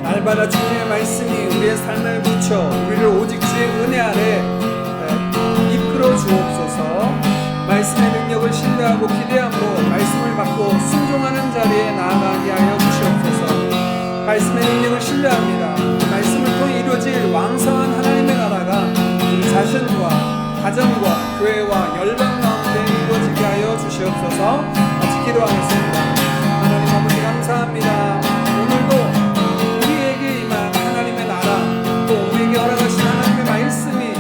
날마다 주님의 말씀이 우리의 삶을 붙여 우리를 오직 주의 은혜 아래 이끌어 주옵소서. 말씀의 능력을 신뢰하고 기대함으로 말씀을 받고 순종하는 자리에 나아가게 하여 주시옵소서. 말씀의 능력을 신뢰합니다. 말씀을 통해 이루어질 왕성한 하나님의 나라가 우리 자신과 가정과 교회와 열방 가운데 이루어지게 하여 주시옵소서. 같이 기도하겠습니다. 하나님 아버지 감사합니다. 오늘도 우리에게 임한 하나님의 나라, 또 우리에게 허락하신 하나님의 말씀이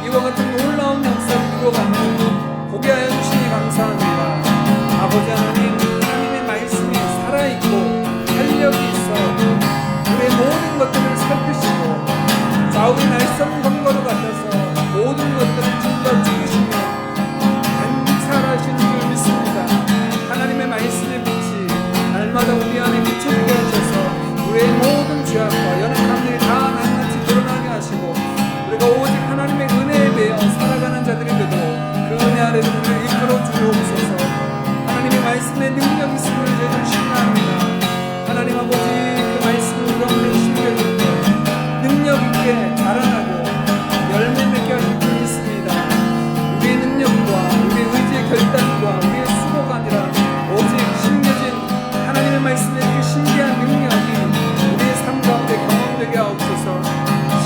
이와 같은 놀라운 역사를 이루어가는 보게 하여 주시니 감사합니다. 아버지 하나님의 말씀이 살아있고 활력이 있어 우리의 모든 것들을 살피시고 좌우의 날선 검거로 같아서 모든 것들을 찔러 죽이시며 감찰하시는 줄 믿습니다. 하나님의 말씀의 빛이 날마다 우리 안에 비춰지게 하셔서 우리의 모든 죄악과 연약한 일이 다 낱낱이 드러나게 하시고 우리가 오직 하나님의 은혜에 매여 살아가는 자들이 되도록 그 은혜 아래 우리를 이끌어 주옵소서. 하나님의 말씀의 능력 있음을 저희는 신뢰합니다. 하나님 아버지 그 말씀을 우리가 오늘 신뢰할 때 능력 있게 자라나고 열매 맺게 하실 줄 믿습니다. 우리의 능력과 우리의 의지의 결단과 우리의 수고가 아니라 오직 심겨진 하나님의 말씀의 그 신기한 능력이 우리의 삶 가운데 경험되게 하옵소서.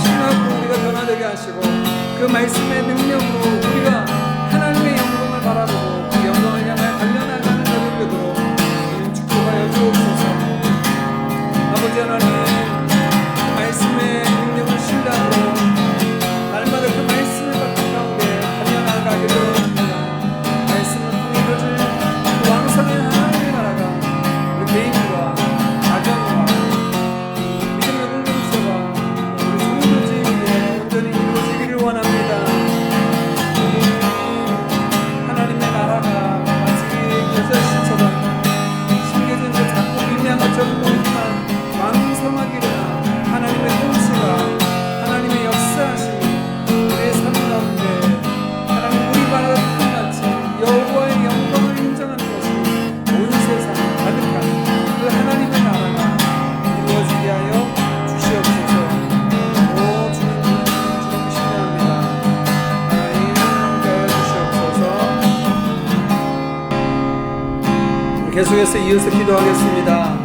신하고 우리가 변화되게 하시고 그 말씀의 능력으로 우리가 하나님의 영광을 바라보고 그 영광을 계속해서 이어서 기도하겠습니다.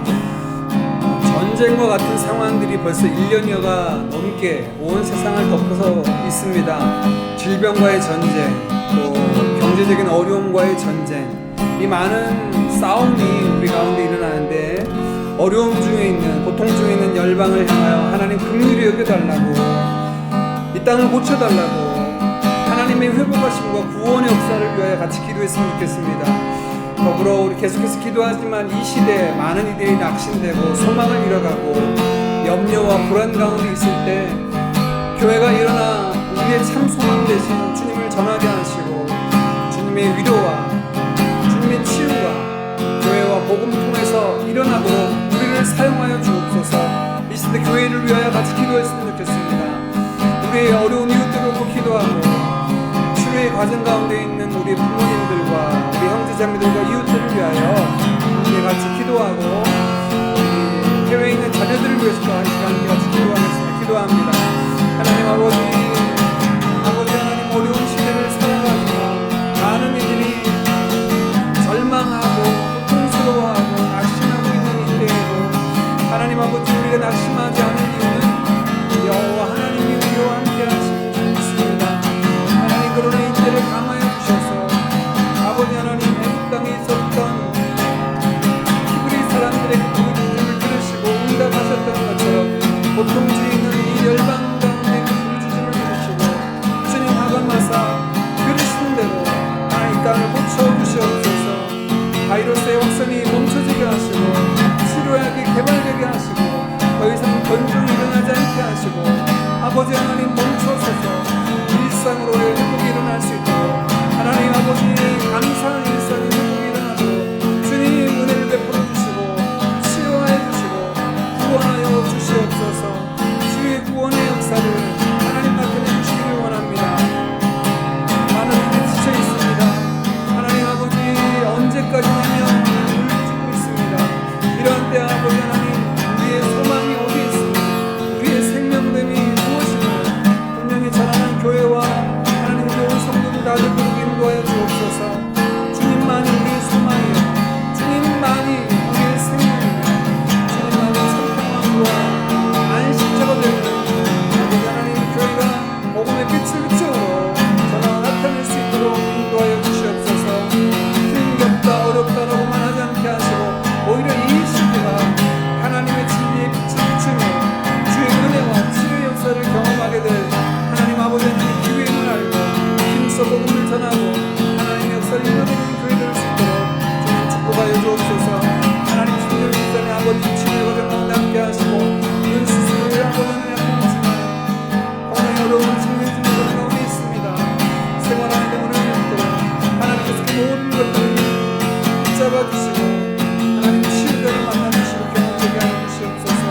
전쟁과 같은 상황들이 벌써 1년여가 넘게 온 세상을 덮어서 있습니다. 질병과의 전쟁, 또 경제적인 어려움과의 전쟁, 이 많은 싸움이 우리 가운데 일어나는데, 어려움 중에 있는, 고통 중에 있는 열방을 향하여 하나님 긍휼히 여겨달라고, 이 땅을 고쳐달라고, 하나님의 회복하심과 구원의 역사를 위하여 같이 기도했으면 좋겠습니다. 더불어 우리 계속해서 기도하지만 이 시대에 많은 이들이 낙심되고 소망을 잃어가고 염려와 불안 가운데 있을 때, 교회가 일어나 우리의 참 소망 되신 주님을 전하게 하시고, 주님의 위로와 주님의 치유가 교회와 복음 통해서 일어나도록 우리를 사용하여 주옵소서. 이 시대 교회를 위하여 같이 기도했으면 좋겠습니다. 우리의 어려운 이웃들을 보고 기도하고, 치유의 과정 가운데 있는 우리 부모님들과 우리 형제자매들과 이웃들을 위하여 우리 같이 기도하고, 우리 해외에 있는 자녀들을 위해서도 한 시간 같이 기도하겠습니다. 기도합니다. 하나님 아버지 하나님, 어려운 시대를 살아가지만 많은 이들이 절망하고 고통스러워하고 낙심하고 있는 이때에도, 하나님 아버지 우리가 낙심하지 않은 이유는 여호와 하나님이 우리와 함께 하시는 줄 믿습니다. 하나님, 그러나 이때를 감화해 주셔서 아버지 하나님, 애국 땅에 있었던 히브리 사람들의 그 부르짖음을 들으시고 응답하셨던 것처럼 고통 중에 있는 이 열방 가운데 그 부르짖음을 들으시고 주님 하건마사 들으시는 대로 이 땅을 고쳐주시옵소서. 바이러스의 확산이 멈춰지게 하시고, 치료약이 개발되게 하시고, 더 이상 번종이 일어나지 않게 하시고, 아버지 하나님 멈춰서서 일상으로의 회복이 일어날 수 있도록, 하나님 아버지 감사한 일상의 회복이 일어나도록 주님 은혜를 베풀어 주시고 치유하여 주시고 구원하여 주시옵소서. 주의 구원의 역사를 하나님 나타내 주시기를 원합니다. 많은 분들이 지쳐 있습니다. 하나님 아버지 언제까지냐면 울고 있습니다. 이런 때 아버지 하나님, 우리의 소망이 어디에 있습니까? 우리의 생명됨이 무엇이고, 분명히 자라난 교회와 하나님 좋은 성도들 다들 부르게 인도하여 주옵소서. 주님만이 우리의 소망이요, 주님만이 우리의 생명이요, 주님만이 참평함과 안식처가 되는 아버지 하나님, 교회가 복음의 빛을 비추어로 전하와 나타낼 수 있도록 인도하여 주시옵소서. 힘겹다 어렵다라고만 하지 않게 하시고, 오히려 이 시대가 하나님의 진리의 빛을 비추며 주의 은혜와 치유의 역사를 경험하게 될 하나님 아버지 하나님의 기회임을 알고 힘써 복음을 전하고 하나님의 역사를 이루어내는 교회 될 수 있도록 주님 축복하여 주옵소서. 하나님 주님 일전에 아버지 치유의 과정 가운데 함께 하시고, 눈 수술을 아버지 하나님 아프지만 건강에 어려운 측면이 가운데 있습니다. 생활하는데 문을 열도록 하나님께서 그 모든 것들을 붙잡아주시고 하나님 치유자를 만나주시고 경험되게 하여 주시옵소서.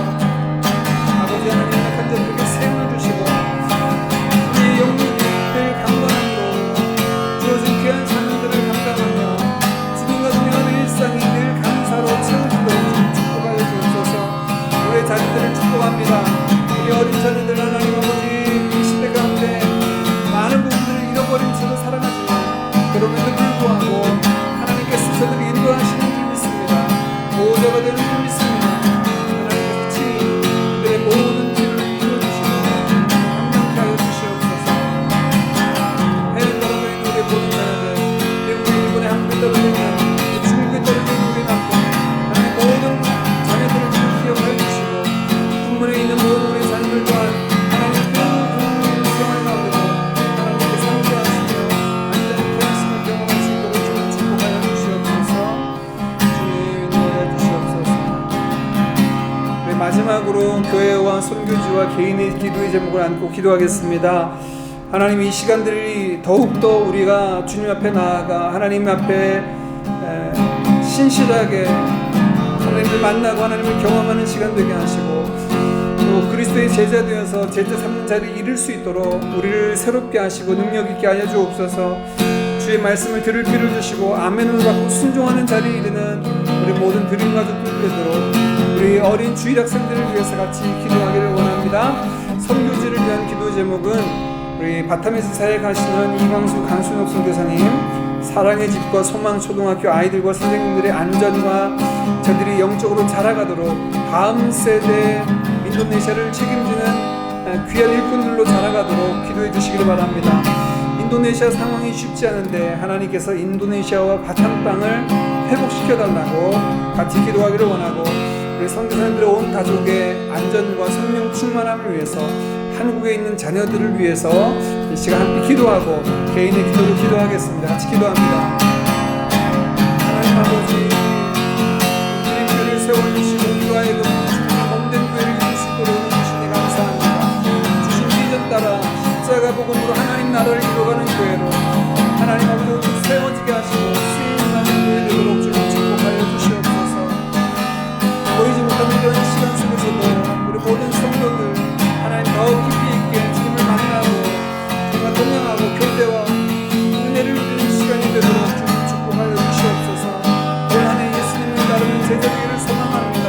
아버지 하나님 약한 자들에게 세움을 주시고 우리의 영혼들 강건함으로 주어진 귀한 삶들을 감당하며 주님과 동행하는 일상이 늘 감사로 채워지도록 축복하여 주옵소서. 우리의 자녀들을 축복합니다. 우리 어린 자녀들 하나님 아버지 이 시대 가운데 많은 부분들을 잃어버린 채로 살아가지만 그럼에도 불구하고 하나님께서 저들을 인도하시는 줄 믿습니다. 보호자가 되는 줄 믿습니다. 하나님께서 친히 그들의 모든 길을 이루어주시고 강력하게 하여 주시옵소서. 해외 떨어져 있는 우리의 모든 자녀들, 미국에 일본에 한국에 떨어져 있는 중국에 떨어져 있는 우리 남편, 하나님 모든 자녀들을 기억하여 주시고 국문에 있는 모든 우리 자녀들 또한 하나님 그 생활 가운데도 하나님께서 함께하시며 안전히 편하심을 경험할 수 있도록 주님 축복하여 주시옵소서. 주님 인도하여 주시옵소서. 네, 마지막으로 교회와 선교지와 개인의 기도의 제목을 안고 기도하겠습니다. 하나님, 이 시간들이 더욱더 우리가 주님 앞에 나아가 하나님 앞에 신실하게 하나님을 만나고 하나님을 경험하는 시간 되게 하시고, 또 그리스도의 제자 되어서 제자 삼는 자리에 이를 수 있도록 우리를 새롭게 하시고 능력 있게 하여 주옵소서. 주의 말씀을 들을 귀를 주시고 아멘을 받고 순종하는 자리에 이르는 우리 모든 드림 가족들 되도록 우리 어린 주일 학생들을 위해서 같이 기도하기를 원합니다. 선교지를 위한 기도 제목은 우리 바탐에서 사역하시는 이광수 강순옥 선교사님, 사랑의 집과 소망초등학교 아이들과 선생님들의 안전과 저들이 영적으로 자라가도록 다음 세대 인도네시아를 책임지는 귀한 일꾼들로 자라가도록 기도해 주시기를 바랍니다. 인도네시아 상황이 쉽지 않은데 하나님께서 인도네시아와 바탄 땅을 회복시켜 달라고 같이 기도하기를 원하고, 우리 선교사님들의 온 가족의 안전과 성령 충만함을 위해서, 한국에 있는 자녀들을 위해서 이 시간 함께 기도하고 개인의 기도로 기도하겠습니다. 같이 기도합니다. 하나님 아버지, 주님 교회를 세워주시고 우리와 하여금 주님의 몸된 교회를 이룰 수 있도록 해주시니 감사합니다. 주신 비전 따라 십자가 복음으로 하나님 나라를 이루어가는 교회로 하나님 아버지 세워지게 하시고 수임하는 교회 되도록 주님 축복하여 주시옵소서. 보이지 못하는 이런 시간 속에서도 우리 모든 성도들 하나님 더 깊이 있게 주님을 만나고 정말 동행하고 교제와 은혜를 누리는 시간이 되도록 주님 축복하여 주시옵소서. 올 한 해 예수님을 따르는 제자되기를 소망합니다.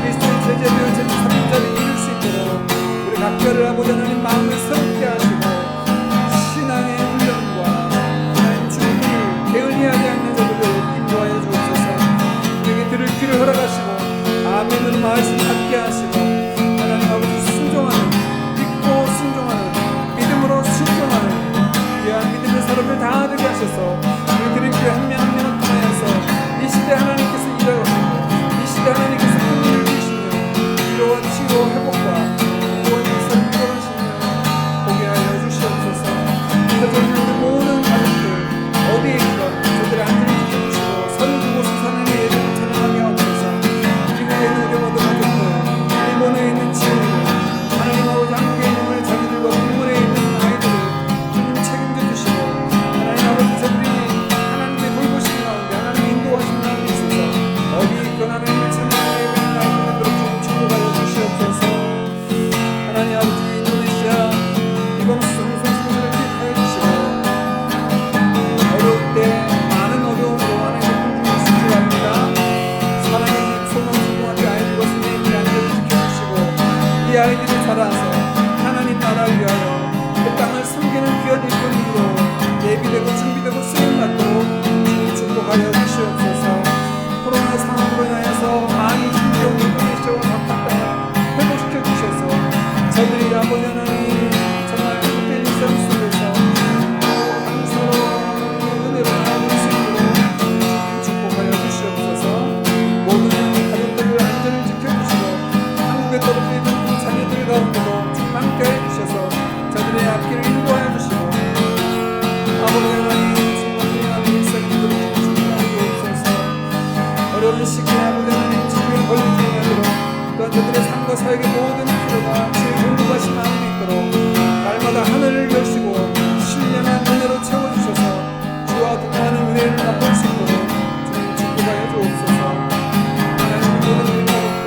그리스도의 제자되어 제3자를 이룰 수 있도록 우리 각자를 아버지 하나님 마음을 새롭게 하시고 신앙의 훈련과 하나님 주님을 게을리하지 않는 자들을 인도하여 주옵소서. 우리에게 들을 귀를 허락하시고 아멘으로 말씀 함께 하시고 하나님 아버지 순종하는, 믿고 순종하는, 믿음으로 순종하는 귀한 믿음의 사람을 다 되게 하셔서 우리들의 귀 한 명 한 명을 통하여서 이 시대 하나님께서 일하시고 이 시대 하나님께서 긍휼을 주시며 위로와 치유 회복과 구원의 역사를 이루어가시며 보게 하여 주시옵소서. 그래서 우리 모든 가족들 어디에 있건 저들의 안전을 지켜주시고 선 그곳에 사는 예배를 찬양하게 하옵소서. 미국에 있는 우리 모든 가족들, 일본에 있는 친구들, 하나님 아버지 한국에 있는 우리 자녀들과 국물에 있는 아이들을 주님 책임져 주시고 하나님 아버지 저들이 하나님의 돌보심 가운데 하나님의 인도하심 가운데 있어서 어디 있건 하나님을 찬양하는 예배를 나누도록 주님 축복하여 주시옵소서. 하나님 아버지 인도네시아 이번 성소수들을 기억하여 주시고 어려울 때 많은 어려움으로 하나님의 품중을 수주합니다. 사랑의 집 소망초등학교 아이들과 선생님들의 안전을 지켜주시고 이 아이들이 자라서 하나님 나라를 위하여 그 땅을 섬기는 귀한 일꾼으로 예비되고 준비되고 쓰임받도록 주님 축복하여 주시옵소서. 코로나 상황으로 인하여서 많이 힘겨운 인도네시아와 바깥 땅을 회복시켜 주셔서 저들이 아버지 하나님 정말 회복된 일상 속에서 감사로 은혜로 나아갈 수 있도록 주님 축복하여 주시옵소서. 모든 가족들의 안전을 지켜주시고 한국에 떨어져 있는 자녀들 가운데도 주님 함께 해주셔서 저들의 앞길을 인도하여 주시고 아버지 하나님 성공하는 일상이 되도록 축복하여 주옵소서. 어려운 시기에 아버지 하나님 질병에 걸리지 않도록 또한 저들의 삶과 사역의 모든 필요가 주의 공급하신 마음이 있도록 날마다 하늘을 여시고 신령한 은혜로 채워주셔서 주와 동행하는 은혜를 맛볼 수 있도록 주님 축복하여 주옵소서. 하나님 모든 우리 가족들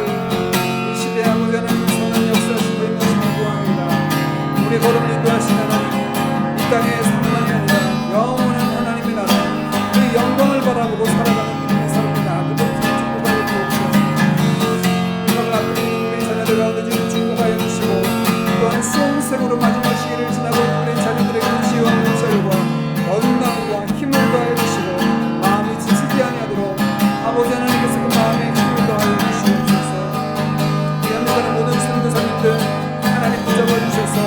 이 시대에 아버지 하나님 선한 역사하시고 임하시길 구합니다. 우리 걸음 인도하신 하나님, 이 땅의 삶만이 아니라 영원한 하나님의 나라 그 영광을 바라보고 살아가는 믿음의 사람들 아무도 축복하여 주옵소서. 이방을 앞에 있는 우리 자녀들 가운데 주님 축복하여 주시고 또한 수험생으로 마지막 시기를 지나고 있는 우리 자녀들에게 지혜와 문살과 건강과 힘을 더하여 주시고 마음이 지치지 아니하도록 아버지 하나님께서 그 마음에 힘을 더하여 주시옵소서. 이 안에 모든 선교사님들 하나님 붙잡아 주셔서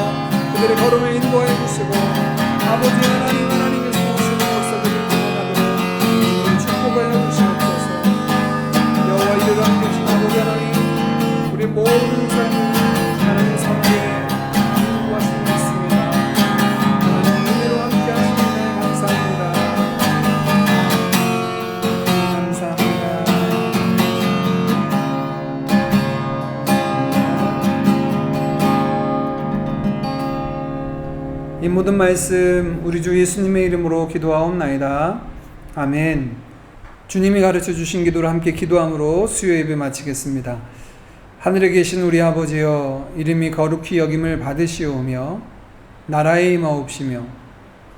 그들의 걸음을 인도하여 주시고 아버지 하나님 하나님께서 오시는 역사들을 일어나도록 축복하여 주시옵소서. 여호와 이를 함께 하신 아버지 하나님 우리 모든 삶을 하나님 성하게 인도하시는 있습니다. 하나님 은혜로 함께 하시는 감사합니다. 감사합니다. 이 모든 말씀 우리 주 예수님의 이름으로 기도하옵나이다. 아멘. 주님이 가르쳐 주신 기도를 함께 기도함으로 수요 예배 마치겠습니다. 하늘에 계신 우리 아버지여, 이름이 거룩히 여김을 받으시오며 나라의 임하옵시며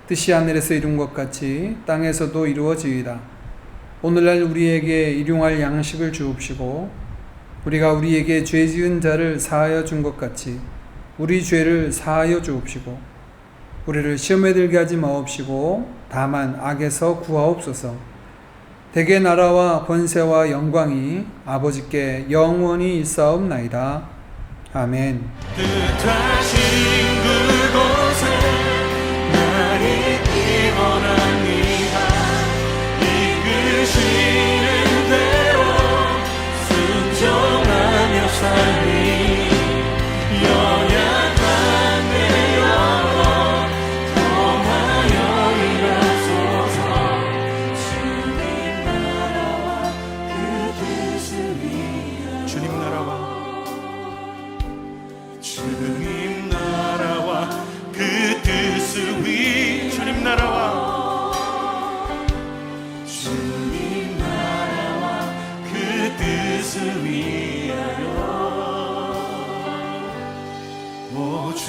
뜻이 하늘에서 이룬 것 같이 땅에서도 이루어지이다. 오늘날 우리에게 일용할 양식을 주옵시고 우리가 우리에게 죄 지은 자를 사하여 준 것 같이 우리 죄를 사하여 주옵시고 우리를 시험에 들게 하지 마옵시고 다만 악에서 구하옵소서. 대개 나라와 권세와 영광이 아버지께 영원히 있사옵나이다. 아멘. 뜻하신 그곳에 날 있기 원합니다. 이끄시는 대로 순종하며 살리 연약한 내 영혼 통하여 일하소서. 주님 나라와 그 뜻을 위하여 주님 나라와 그 뜻을 위하여 주님 나라와 그 뜻을 위하여 오 주